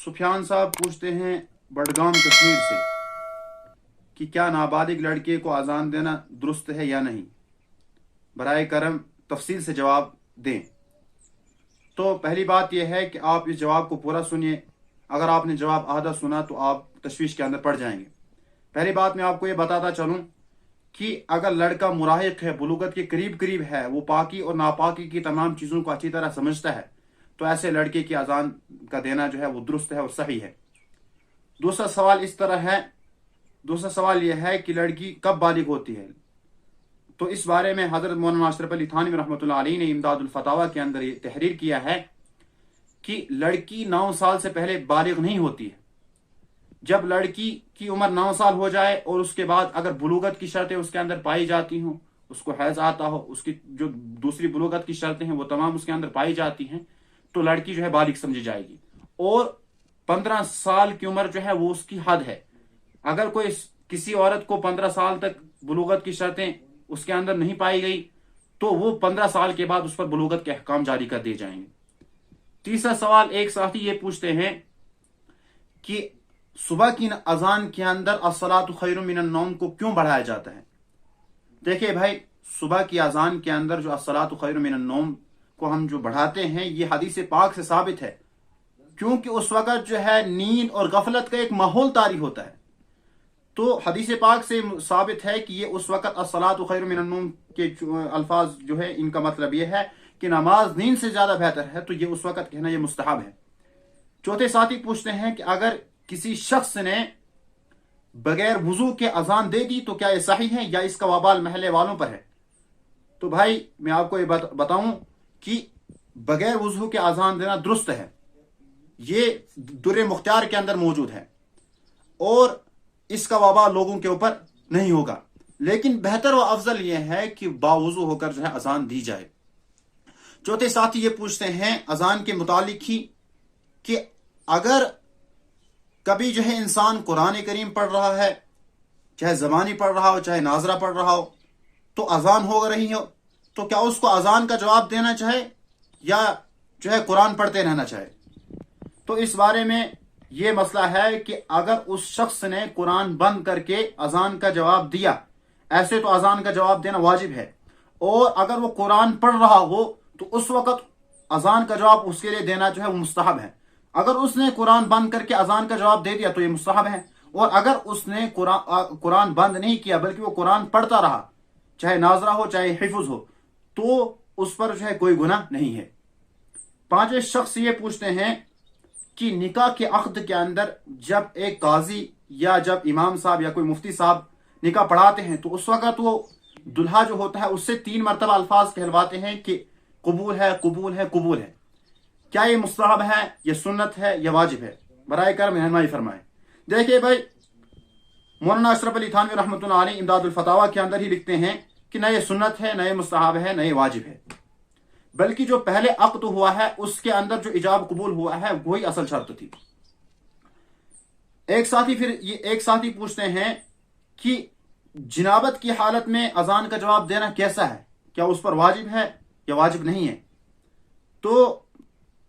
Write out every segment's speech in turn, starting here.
सुफियान साहब पूछते हैं बडगाम कश्मीर से कि क्या नाबालिग लड़के को अजान देना दुरुस्त है या नहीं, बराए करम तफसील से जवाब दें। तो पहली बात यह है कि आप इस जवाब को पूरा सुनिए। अगर आपने जवाब आधा सुना तो आप तशवीश के अंदर पड़ जाएंगे। पहली बात मैं आपको ये बताता चलूं कि अगर लड़का मुराहिक है, बुलुगत के करीब करीब है, वो पाकी और नापाकी की तमाम चीज़ों को अच्छी तरह समझता है, तो ऐसे लड़के की अजान का देना जो है वो दुरुस्त है और सही है। दूसरा सवाल यह है कि लड़की कब बालिग होती है। तो इस बारे में हजरत मौलाना अशरफ अली थानवी रहमतुल्लाह अलैह ने इमदादुल फतावा के अंदर ये तहरीर किया है कि लड़की 9 साल से पहले बालिग नहीं होती है। जब लड़की की उम्र 9 साल हो जाए और उसके बाद अगर बुलुगत की शर्तें उसके अंदर पाई जाती हों, उसको हैज आता हो, उसकी जो दूसरी बुलुगत की शर्तें हैं वो तमाम उसके अंदर पाई जाती हैं, तो लड़की जो है बालिग समझी जाएगी। और 15 साल की उम्र जो है वो उसकी हद है। अगर कोई किसी औरत को 15 साल तक बुलुगत की शर्तें उसके अंदर नहीं पाई गई तो वो 15 साल के बाद उस पर बुलुगत के अहकाम जारी कर दिए जाएंगे। तीसरा सवाल एक साथी ये पूछते हैं कि सुबह की अजान के अंदर अस्सलातु खैरुम मिनन नौम को क्यों बढ़ाया जाता है। देखिए भाई, सुबह की अजान के अंदर जो अस्सलातु खैरुम मिनन नौम को हम जो बढ़ाते हैं ये हदीस पाक से साबित है, क्योंकि उस वक्त जो है नींद और गफलत का एक माहौल तारी होता है। तो हदीस पाक से साबित है कि ये उस वक्त अस्सलातु खैरुम मिनन नौम के अल्फाज जो है इनका मतलब ये है कि नमाज नींद से ज्यादा बेहतर है, तो ये उस वक्त कहना ये मुस्तहब है। चौथे साथी पूछते हैं कि अगर किसी शख्स ने बगैर वुजू के अजान दे दी तो क्या ये सही है या इसका वबाल महल्ले वालों पर है। तो भाई मैं आपको ये बताऊं कि बगैर वुजू के अजान देना दुरुस्त है, ये दुर्रे मुख्तार के अंदर मौजूद है और इसका वबाल लोगों के ऊपर नहीं होगा। लेकिन बेहतर व अफजल यह है कि बावुजू होकर जो है अजान दी जाए। चौथे साथी ये पूछते हैं अजान के मुतालिक ही कि अगर कभी जो है इंसान कुरान करीम पढ़ रहा है, चाहे ज़बानी पढ़ रहा हो चाहे नाजरा पढ़ रहा हो, तो अजान हो रही हो, तो क्या उसको अजान का जवाब देना चाहे या जो है कुरान पढ़ते रहना चाहे। तो इस बारे में ये मसला है कि अगर उस शख्स ने कुरान बंद करके अजान का जवाब दिया, ऐसे तो अजान का जवाब देना वाजिब है, और अगर वो कुरान पढ़ रहा हो तो उस वक्त अजान का जवाब उसके लिए देना जो है वो मुस्तहब है। अगर उसने कुरान बंद करके अजान का जवाब दे दिया तो ये मुस्तहब है, और अगर उसने कुरान बंद नहीं किया बल्कि वो कुरान पढ़ता रहा, चाहे नाजरा हो चाहे हिफ्ज हो, तो उस पर जो है कोई गुनाह नहीं है। पांचवें शख्स ये पूछते हैं कि निकाह के अक्द के अंदर जब एक काजी या जब इमाम साहब या कोई मुफ्ती साहब निकाह पढ़ाते हैं तो उस वक्त वो दुल्हा जो होता है उससे 3 मरतबा अल्फाज कहलवाते हैं कि कबूल है कबूल है कबूल है। क्या ये मुस्तहब है, ये सुन्नत है या वाजिब है, बराए करम रहनुमाई फरमाए। देखिए भाई, मौलाना अशरफ अली थानवी रहमतुल्लाह अलैह इमदादुल फतावा के अंदर ही लिखते हैं कि न ये सुन्नत है, न ये मुस्तहब है, न ये वाजिब है, बल्कि जो पहले अक्द हुआ है उसके अंदर जो इजाब कबूल हुआ है वही असल शर्त थी। एक साथी पूछते हैं कि जिनाबत की हालत में अजान का जवाब देना कैसा है, क्या उस पर वाजिब है या वाजिब नहीं है। तो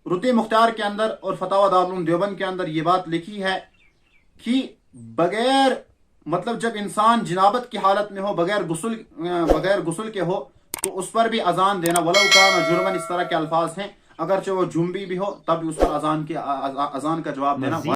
रुते मुख्तार के अंदर और फतावा दारुल देवबंद के अंदर ये बात लिखी है कि बगैर मतलब जब इंसान जिनाबत की हालत में हो, बगैर गुस्ल के हो, तो उस पर भी अजान देना वलौ कान जुर्मन, इस तरह के अल्फाज हैं, अगरचे वो जुम्बी भी हो तब भी उस पर अजान का जवाब देना